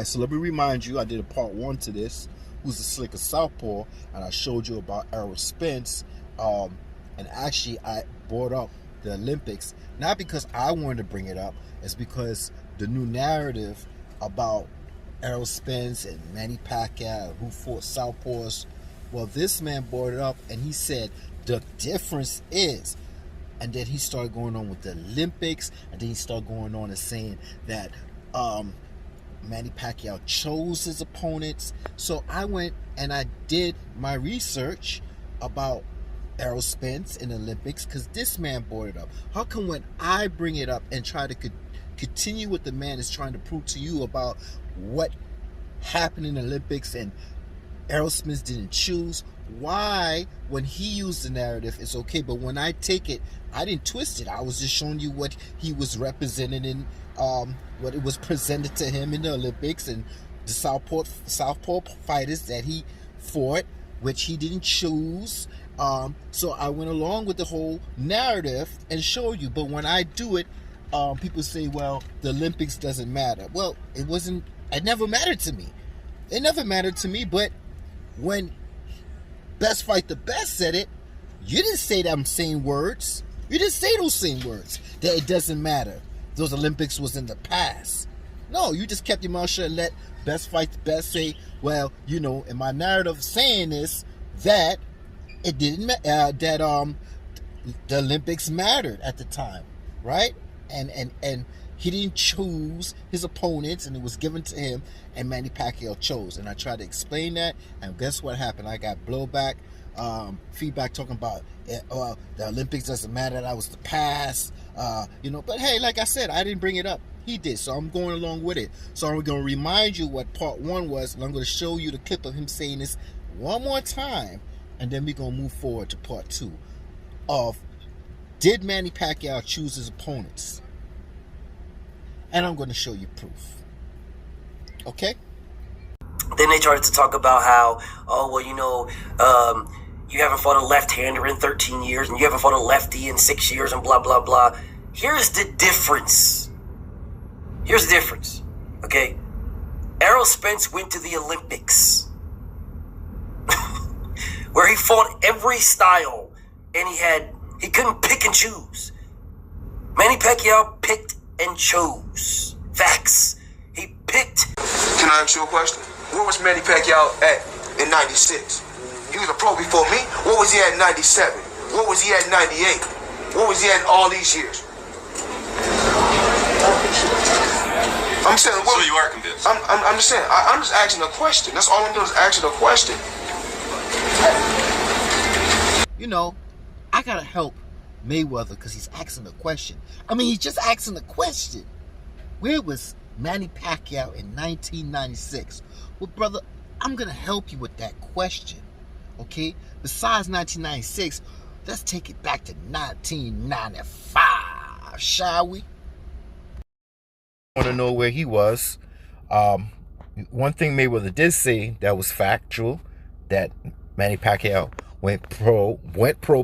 Right, so let me remind you, I did a part 1 to this, who's the slicker southpaw, and I showed you about Errol Spence. And actually, I brought up the Olympics, not because I wanted to bring it up, it's because the new narrative about Errol Spence and Manny Pacquiao, who fought southpaws, well, this man brought it up, and he said the difference is, and then he started going on with the Olympics, and then he started going on and saying that Manny Pacquiao chose his opponents. So I went and I did my research about Errol Spence in the Olympics, because this man brought it up. How come when I bring it up and try to continue what the man is trying to prove to you about what happened in the Olympics and Errol Spence didn't choose, why when he used the narrative it's okay, but when I take it, I didn't twist it. I was just showing you what he was representing in what it was presented to him in the Olympics, and the southpaw fighters that he fought, which he didn't choose. So I went along with the whole narrative and showed you. But when I do it, people say, well, the Olympics doesn't matter. Well, it never mattered to me. It never mattered to me. But when Best Fight the Best said it, you didn't say them same words. You didn't say those same words, that it doesn't matter. Those Olympics was in the past. No, you just kept your mouth shut and let Best Fight the Best say, well, you know, in my narrative saying this, that it didn't that the Olympics mattered at the time, right? And he didn't choose his opponents, and it was given to him, and Manny Pacquiao chose. And I tried to explain that, and guess what happened? I got blowback, feedback talking about the Olympics doesn't matter, that was the past, you know. But hey, like I said, I didn't bring it up. He did, so I'm going along with it. So I'm going to remind you what part 1 was, and I'm going to show you the clip of him saying this one more time, and then we're going to move forward to part 2 of, did Manny Pacquiao choose his opponents? And I'm going to show you proof. Okay? Then they started to talk about how, oh, well, you know, you haven't fought a left-hander in 13 years, and you haven't fought a lefty in 6 years, and blah, blah, blah. Here's the difference. Here's the difference, okay? Errol Spence went to the Olympics, where he fought every style, and he couldn't pick and choose. Manny Pacquiao picked and chose. Facts. He picked. Can I ask you a question? Where was Manny Pacquiao at in 96? He was a pro before me. What was he at in 97? What was he at in 98? What was he at in all these years? I'm saying. So you are convinced? I'm just saying. I'm just asking a question. That's all I'm doing is asking a question. You know, I gotta help Mayweather because he's asking a question. I mean, he's just asking a question. Where was Manny Pacquiao in 1996? Well, brother, I'm gonna help you with that question. Okay? Besides 1996, let's take it back to 1995, shall we? I want to know where he was. One thing Mayweather did say that was factual, that Manny Pacquiao went pro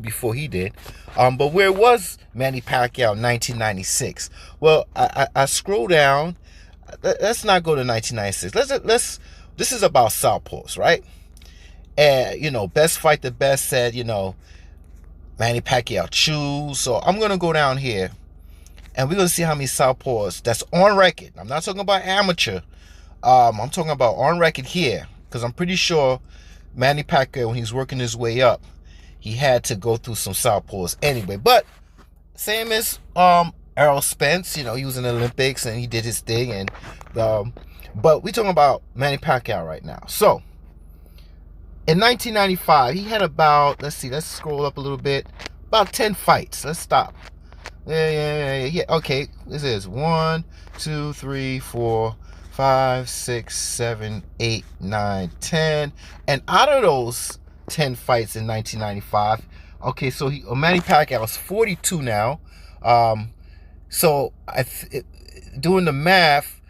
before he did. But where was Manny Pacquiao in 1996? Well, I scroll down. Let's not go to 1996. This is about southpaws, right? And, you know, Best Fight the Best said, you know, Manny Pacquiao choose. So I'm going to go down here, and we're going to see how many southpaws that's on record. I'm not talking about amateur. I'm talking about on record here, because I'm pretty sure Manny Pacquiao, when he's working his way up, he had to go through some southpaws anyway. But same as Errol Spence, you know, he was in the Olympics and he did his thing. And but we're talking about Manny Pacquiao right now. So in 1995, he had about, let's scroll up a little bit, about 10 fights. Let's stop. Yeah. Okay, this is 1, 2, 3, 4, 5, 6, 7, 8, 9, 10. And out of those 10 fights in 1995, okay, so Manny Pacquiao is 42 now. So doing the math,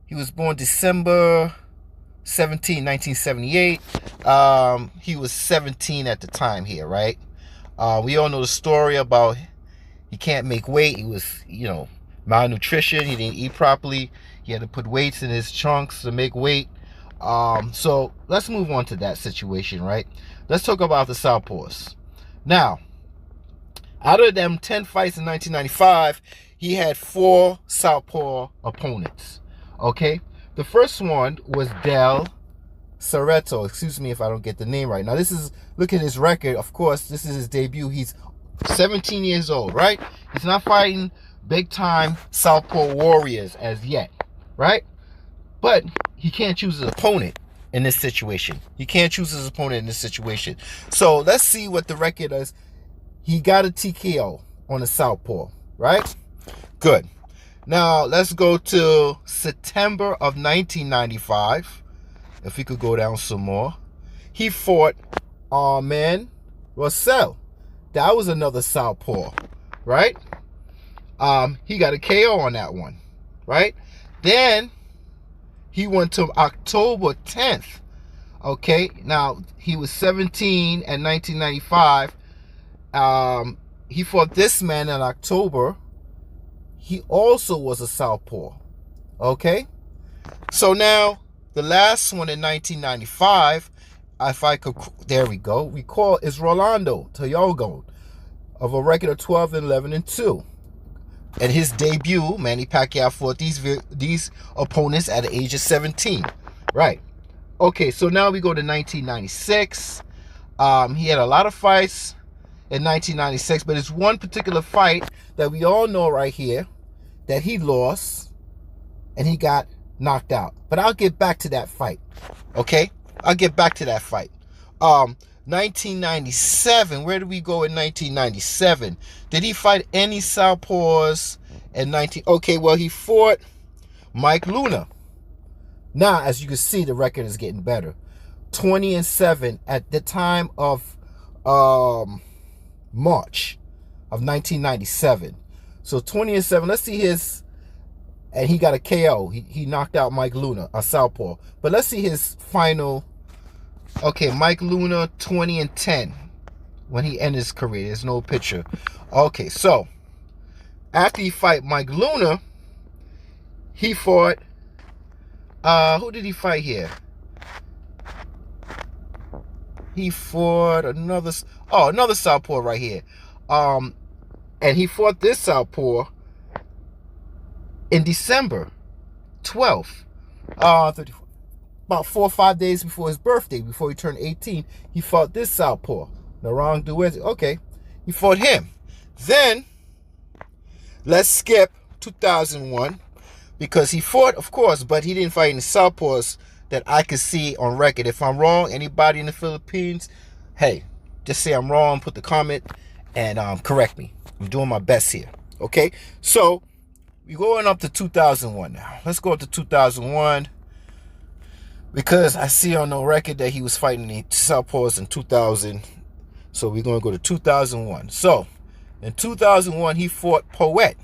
he was born December 17, 1978. He was 17 at the time here, right? We all know the story about he can't make weight. He was, you know, malnutrition. He didn't eat properly. He had to put weights in his trunks to make weight. So let's move on to that situation, right? Let's talk about the Southpaws. Now, out of them 10 fights in 1995, he had 4 Southpaw opponents. Okay? The first one was Del Cerreto. Excuse me if I don't get the name right. Now, this is, look at his record. Of course, this is his debut. He's 17 years old, right? He's not fighting big-time Southpaw warriors as yet, right? But he can't choose his opponent in this situation. He can't choose his opponent in this situation. So let's see what the record is. He got a TKO on the Southpaw, right? Good. Now, let's go to September of 1995. If we could go down some more. He fought Arman Russell. That was another Southpaw, right? He got a KO on that one, right? Then he went to October 10th. Okay, now he was 17 in 1995. He fought this man in October. He also was a Southpaw. Okay, so now the last one in 1995, if I could, there we go, recall, is Rolando Toyogo of a record of 12-11-2. And his debut, Manny Pacquiao fought these opponents at the age of 17. Right. Okay, so now we go to 1996. He had a lot of fights in 1996, but it's one particular fight that we all know right here that he lost and he got knocked out. But I'll get back to that fight. Okay? I'll get back to that fight. 1997, where did we go in 1997? Did he fight any Southpaws in 19? Okay, well, he fought Mike Luna. Now, as you can see, the record is getting better. 20-7 at the time of March of 1997. So 20-7. Let's see his, and he got a KO. He knocked out Mike Luna, a Southpaw. But let's see his final. Okay, Mike Luna, 20-10 when he ended his career. There's no picture. Okay, so after he fight Mike Luna, he fought, who did he fight here? He fought another Southpaw right here. And he fought this Southpaw in December 12th. 34. About 4 or 5 days before his birthday, before he turned 18, he fought this Southpaw, Narang Duez. Okay, he fought him. Then, let's skip 2001, because he fought, of course, but he didn't fight any Southpaws that I could see on record. If I'm wrong, anybody in the Philippines, hey, just say I'm wrong, put the comment, and correct me. I'm doing my best here, okay? So, we're going up to 2001 now. Let's go up to 2001. Because I see on the record that he was fighting the Southpaws in 2000. So we're going to go to 2001. So, in 2001, he fought Poet,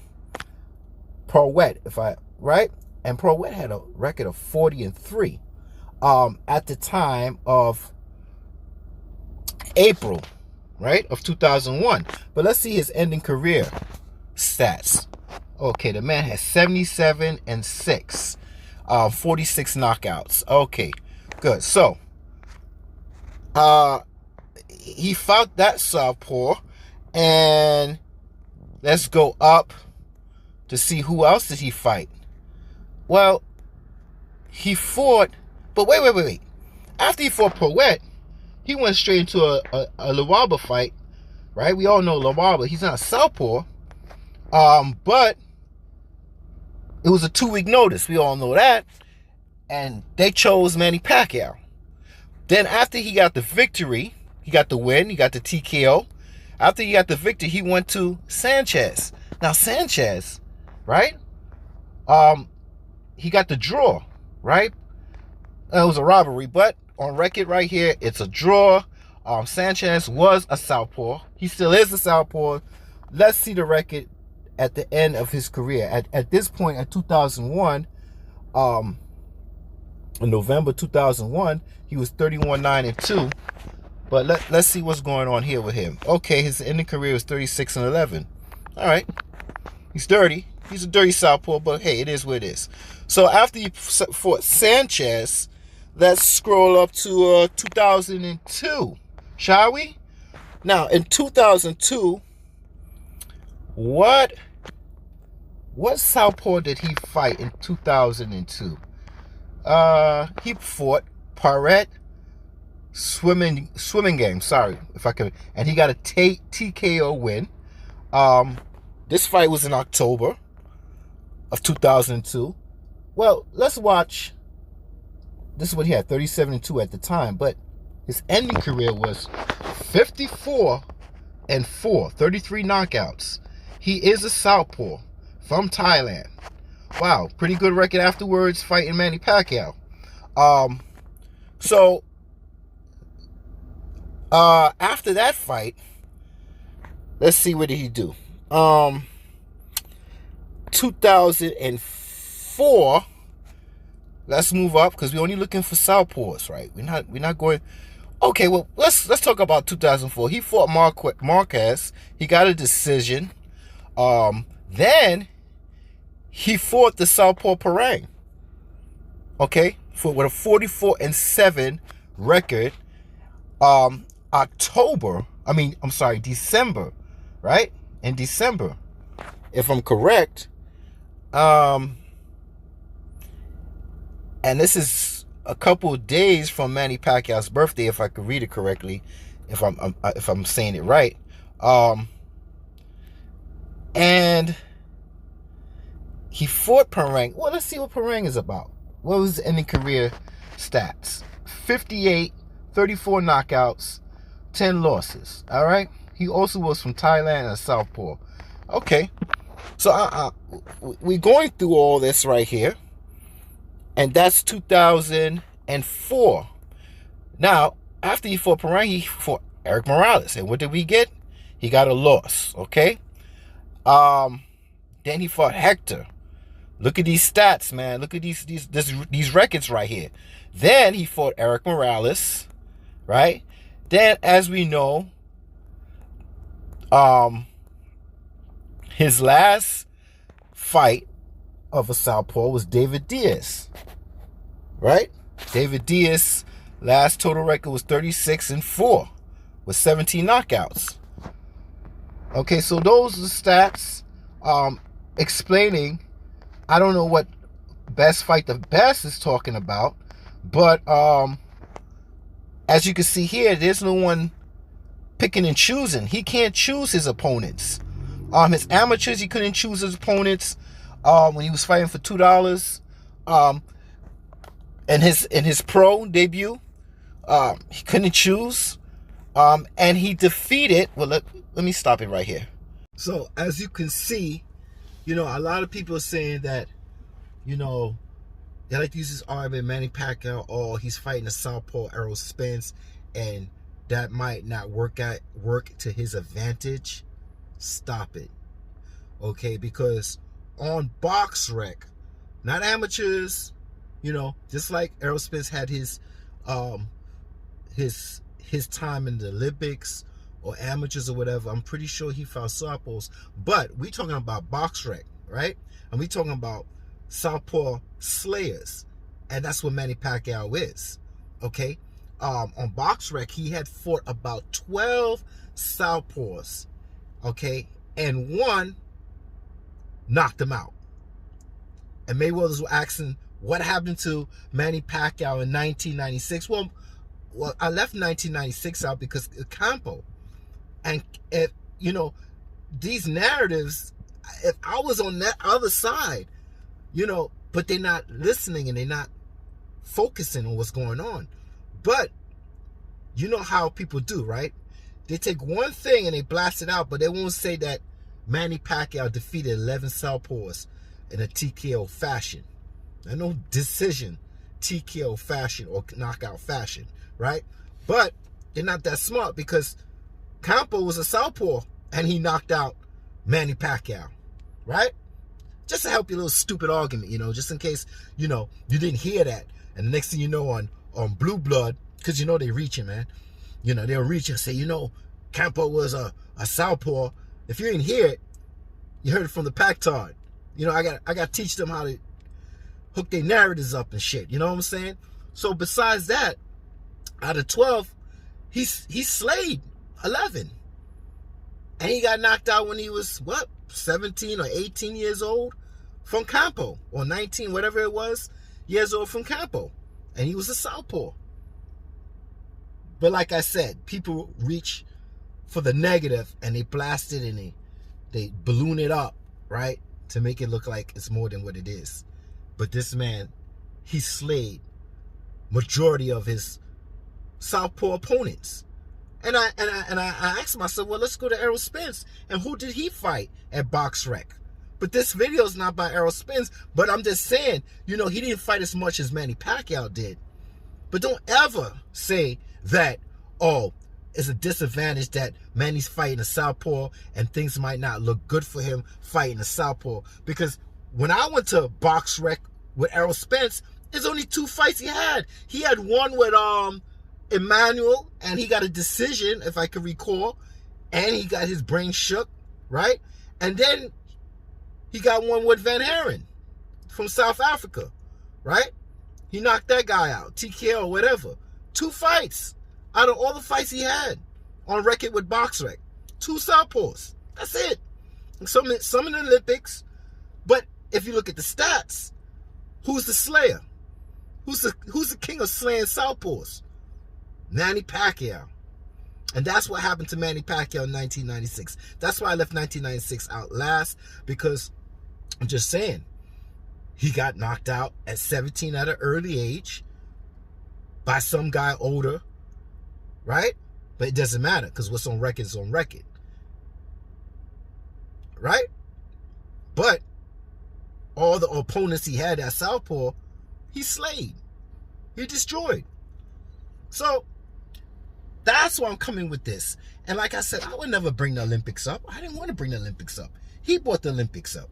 right? And Poet had a record of 40-3 at the time of April, right, of 2001. But let's see his ending career stats. Okay, the man has 77-6. 46 knockouts. Okay, good. So, he fought that Southpaw, and let's go up to see who else did he fight. Well, he fought, but wait. After he fought Poet, he went straight into a Lawaba fight, right? We all know Lawaba. He's not a Southpaw, but it was a 2-week notice. We all know that. And they chose Manny Pacquiao. Then after he got the victory, he got the win, he got the TKO. After he got the victory, he went to Sanchez. Now Sanchez, right? He got the draw, right? It was a robbery, but on record right here, it's a draw. Sanchez was a Southpaw. He still is a Southpaw. Let's see the record at the end of his career. At this point, in 2001, in November 2001, he was 31-9-2. But let's see what's going on here with him. Okay, his ending career was 36-11. All right, he's 30. He's a dirty southpaw, but hey, it is what it is. So after he fought Sanchez, let's scroll up to 2002, shall we? Now, in 2002, what southpaw did he fight in 2002? He fought Parrett swimming game. Sorry if I could, and he got a TKO win. This fight was in October of 2002. Well, let's watch. This is what he had, 37-2 at the time, but his ending career was 54-4, 33 knockouts. He is a southpaw from Thailand. Wow, pretty good record afterwards, fighting Manny Pacquiao. So after that fight, let's see what did he do. 2004. Let's move up because we're only looking for southpaws, right? We're not going. Okay, well let's talk about 2004. He fought Marquez. He got a decision. Then he fought the southpaw Parang. Okay, with a 44-7 record. December, right? In December, if I'm correct. And this is a couple of days from Manny Pacquiao's birthday, if I could read it correctly, if I'm saying it right. And he fought Parang. Well, let's see what Parang is about. What was his ending career stats? 58, 34 knockouts, 10 losses. All right. He also was from Thailand and southpaw. Okay. So we're going through all this right here. And that's 2004. Now, after he fought Parang, he fought Eric Morales. And what did we get? He got a loss, okay? Then he fought Hector. Look at these stats, man. Look at these records right here. Then he fought Eric Morales, right? Then, as we know, his last fight of a southpaw was David Diaz, right? David Diaz last total record was 36-4 with 17 knockouts. Okay, so those are the stats explaining. I don't know what best fight the best is talking about, but as you can see here, there's no one picking and choosing. He can't choose his opponents. His amateurs, he couldn't choose his opponents. When he was fighting for $2, in his pro debut, he couldn't choose, and he defeated. Well, let me stop it right here. So as you can see, a lot of people are saying that, they like to use this argument, Manny Pacquiao, or he's fighting a southpaw Errol Spence, and that might not work to his advantage. Stop it, okay? Because on BoxRec, not amateurs, just like Errol Spence had his time in the Olympics or amateurs or whatever, I'm pretty sure he fought southpaws. But we talking about BoxRec, right? And we talking about southpaw slayers, and that's what Manny Pacquiao is, okay? On BoxRec, he had fought about 12 southpaws, okay, and one knocked him out. And Mayweather's were asking what happened to Manny Pacquiao in 1996. Well, I left 1996 out because of Campo. And if these narratives, if I was on that other side, but they're not listening and they're not focusing on what's going on. But you know how people do, right? They take one thing and they blast it out, but they won't say that Manny Pacquiao defeated 11 southpaws in a TKO fashion. And no decision, TKO fashion or knockout fashion, right? But they're not that smart because Campo was a southpaw and he knocked out Manny Pacquiao, right? Just to help your little stupid argument, just in case, you didn't hear that. And the next thing you know on Blue Blood, because they reaching, man. They'll reach and say, Campo was a southpaw. If you didn't hear it, you heard it from the Pactard. You know, I got to teach them how to hook their narratives up and shit. You know what I'm saying? So besides that, out of 12, he slayed 11. And he got knocked out when he was, 17 or 18 years old from Campo, or 19, whatever it was, years old from Campo. And he was a southpaw. But like I said, people reach for the negative and they blast it and they balloon it up, right? To make it look like it's more than what it is. But this man, he slayed majority of his southpaw opponents. And I asked myself, well, let's go to Errol Spence. And who did he fight at BoxRec? But this video is not by Errol Spence. But I'm just saying, you know, he didn't fight as much as Manny Pacquiao did. But don't ever say that, oh, it's a disadvantage that Manny's fighting a southpaw and things might not look good for him fighting a southpaw. Because when I went to BoxRec with Errol Spence, there's only 2 fights he had. He had one with Emmanuel, and he got a decision, if I can recall, and he got his brain shook, right? And then he got one with Van Haren from South Africa, right? He knocked that guy out, TKO or whatever. 2 fights out of all the fights he had on record with BoxRec. 2 southpaws. That's it. Some in the Olympics. But if you look at the stats, who's the slayer? Who's the king of slaying southpaws? Manny Pacquiao. And that's what happened to Manny Pacquiao in 1996. That's why I left 1996 out last, because I'm just saying, he got knocked out at 17 at an early age by some guy older, right? But it doesn't matter, because what's on record is on record, right? But all the opponents he had at southpaw, he slayed. He destroyed. So that's why I'm coming with this. And like I said, I would never bring the Olympics up. I didn't want to bring the Olympics up. He brought the Olympics up,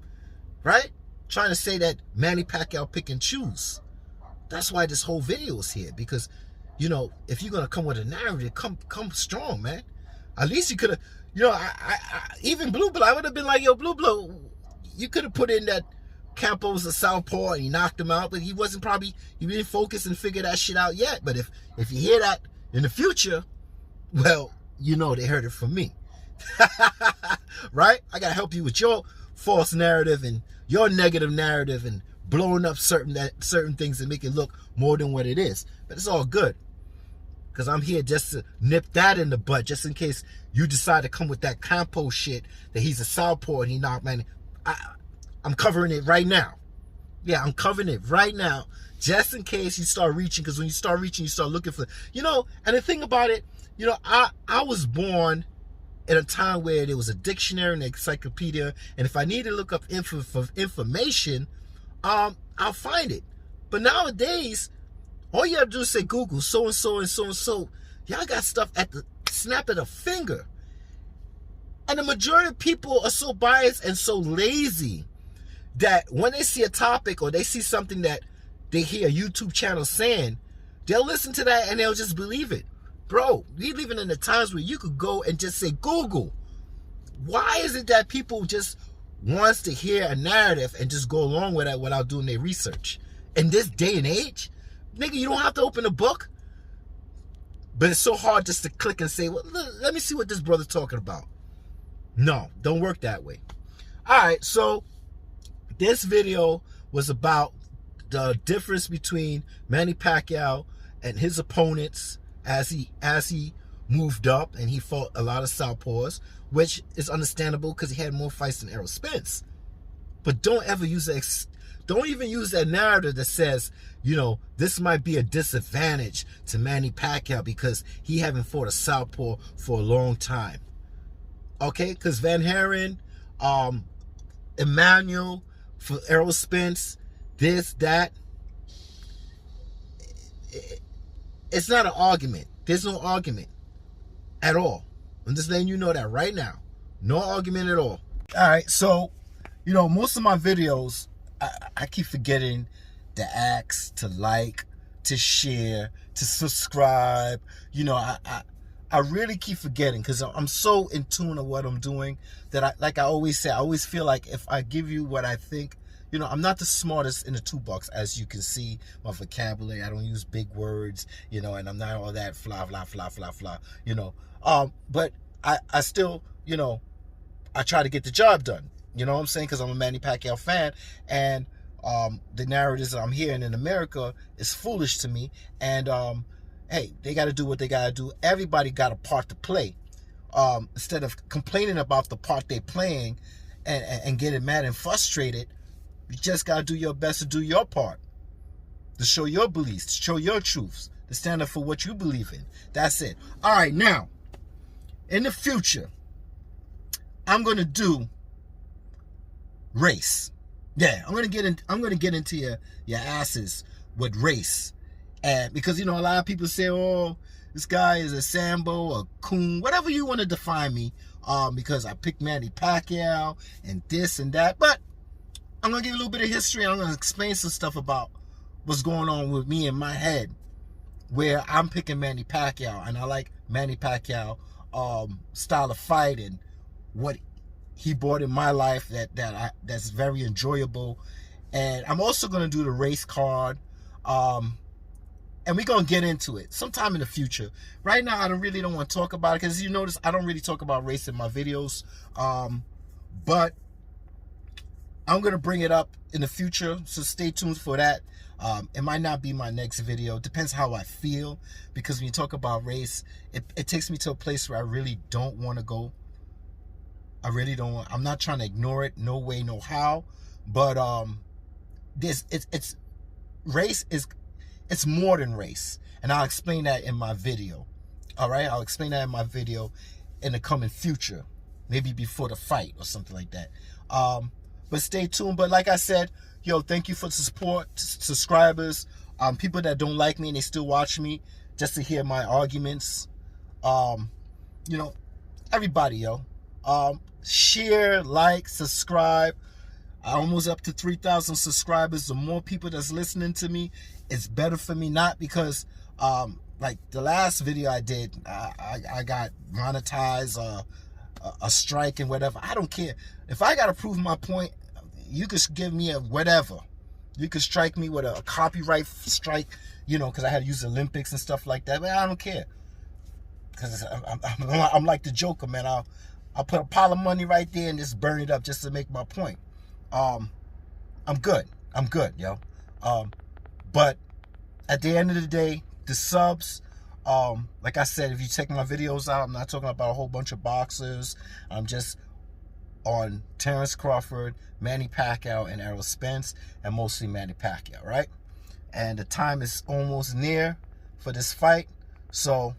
right? Trying to say that Manny Pacquiao pick and choose. That's why this whole video is here. Because, you know, if you're going to come with a narrative, come strong, man. At least you could have, you know, even Blue Blood, I would have been like, yo, Blue Blood, you could have put in that Campo was a southpaw and he knocked him out, but he didn't focus and figure that shit out yet. But if you hear that in the future, well, you know they heard it from me. Right? I got to help you with your false narrative and your negative narrative and blowing up certain things and make it look more than what it is. But it's all good, because I'm here just to nip that in the bud, just in case you decide to come with that Campo shit that he's a southpaw and he knocked Manny. I'm covering it right now. Yeah, I'm covering it right now, just in case you start reaching, because when you start reaching, you start looking for, you know, and the thing about it, you know, I was born at a time where there was a dictionary and an encyclopedia, and if I need to look up information, I'll find it. But nowadays, all you have to do is say Google so-and-so and so-and-so. Y'all got stuff at the snap of a finger. And the majority of people are so biased and so lazy that when they see a topic or they see something that they hear a YouTube channel saying, they'll listen to that and they'll just believe it. Bro, we living in the times where you could go and just say Google. Why is it that people just wants to hear a narrative and just go along with that without doing their research? In this day and age, nigga, you don't have to open a book. But it's so hard just to click and say, well, let me see what this brother's talking about. No, don't work that way. All right, so this video was about the difference between Manny Pacquiao and his opponents as he moved up and he fought a lot of southpaws, which is understandable because he had more fights than Errol Spence. But don't ever use that. Don't even use that narrative that says, you know, this might be a disadvantage to Manny Pacquiao because he haven't fought a southpaw for a long time. Okay, because Van Haren, Emmanuel, for Errol Spence, this, that. It's not an argument. There's no argument at all. I'm just letting you know that right now. No argument at all. All right, so, you know, most of my videos, I keep forgetting to ask, to like, to share, to subscribe. You know, I I really keep forgetting because I'm so in tune of what I'm doing that like I always say, I always feel like if I give you what I think, you know, I'm not the smartest in the toolbox, as you can see my vocabulary. I don't use big words, you know, and I'm not all that fla, you know. But I still, you know, I try to get the job done. You know what I'm saying? Because I'm a Manny Pacquiao fan, and the narratives that I'm hearing in America is foolish to me. And hey, they got to do what they got to do. Everybody got a part to play. Instead of complaining about the part they're playing and getting mad and frustrated, you just got to do your best to do your part, to show your beliefs, to show your truths, to stand up for what you believe in. That's it. All right, now, in the future, I'm going to do race. Yeah, I'm gonna get into your asses with race, and because you know a lot of people say, oh, this guy is a Sambo, a coon, whatever you want to define me, because I picked Manny Pacquiao and this and that. But I'm gonna give you a little bit of history, and I'm gonna explain some stuff about what's going on with me in my head, where I'm picking Manny Pacquiao, and I like Manny Pacquiao style of fight and what he brought in my life that's very enjoyable. And I'm also going to do the race card, and we're going to get into it sometime in the future. Right now I really don't want to talk about it because you notice I don't really talk about race in my videos, but I'm going to bring it up in the future, so stay tuned for that. It might not be my next video, depends how I feel, because when you talk about race, it takes me to a place where I really don't want to go. I really don't want, I'm not trying to ignore it, no way, no how. But race is, it's more than race. And I'll explain that in my video. All right, I'll explain that in my video in the coming future, maybe before the fight or something like that. But stay tuned. But like I said, yo, thank you for the support, subscribers, people that don't like me and they still watch me just to hear my arguments. You know, everybody, yo. Share, like, subscribe. I'm almost up to 3,000 subscribers. The more people that's listening to me, it's better for me. Not because like the last video I did, I got monetized, a strike and whatever. I don't care. If I gotta prove my point, you could give me a whatever. You could strike me with a copyright strike, you know, because I had to use the Olympics and stuff like that. But I don't care, because I'm like the Joker, man. I'll put a pile of money right there and just burn it up just to make my point. I'm good, yo. But at the end of the day, the subs, like I said, if you check my videos out, I'm not talking about a whole bunch of boxers. I'm just on Terrence Crawford, Manny Pacquiao, and Errol Spence, and mostly Manny Pacquiao, right? And the time is almost near for this fight, so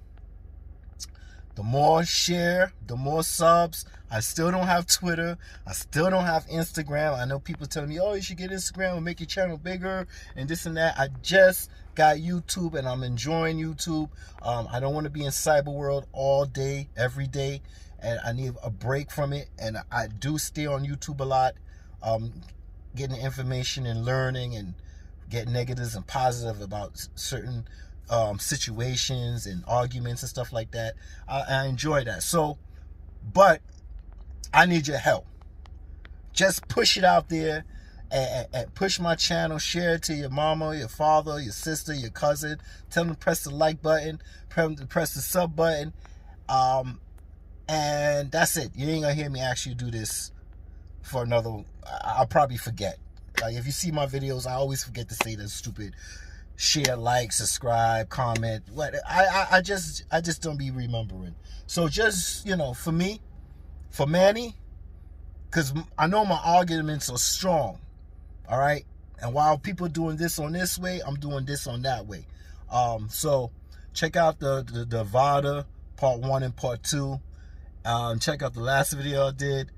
the more share, the more subs. I still don't have Twitter. I still don't have Instagram. I know people telling me, oh, you should get Instagram and make your channel bigger and this and that. I just got YouTube and I'm enjoying YouTube. I don't want to be in cyber world all day, every day. And I need a break from it. And I do stay on YouTube a lot, getting information and learning and getting negatives and positive about certain situations and arguments and stuff like that. I enjoy that. So, but I need your help. Just push it out there and push my channel. Share it to your mama, your father, your sister, your cousin. Tell them to press the like button, press the sub button, and that's it. You ain't gonna hear me actually do this for another. I'll probably forget. Like, if you see my videos, I always forget to say that stupid share, like, subscribe, comment. What I just don't be remembering. So just, you know, for me, for Manny, because I know my arguments are strong, all right? And while people are doing this on this way, I'm doing this on that way. So check out the VADA part 1 and part 2. Check out the last video I did,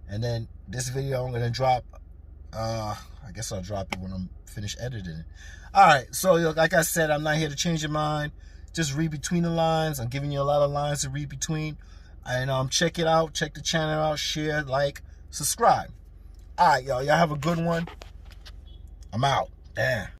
and then this video I'm gonna drop. I guess I'll drop it when I'm finished editing it. All right, so like I said, I'm not here to change your mind. Just read between the lines. I'm giving you a lot of lines to read between. And check it out. Check the channel out. Share, like, subscribe. All right, y'all. Y'all have a good one. I'm out. Damn.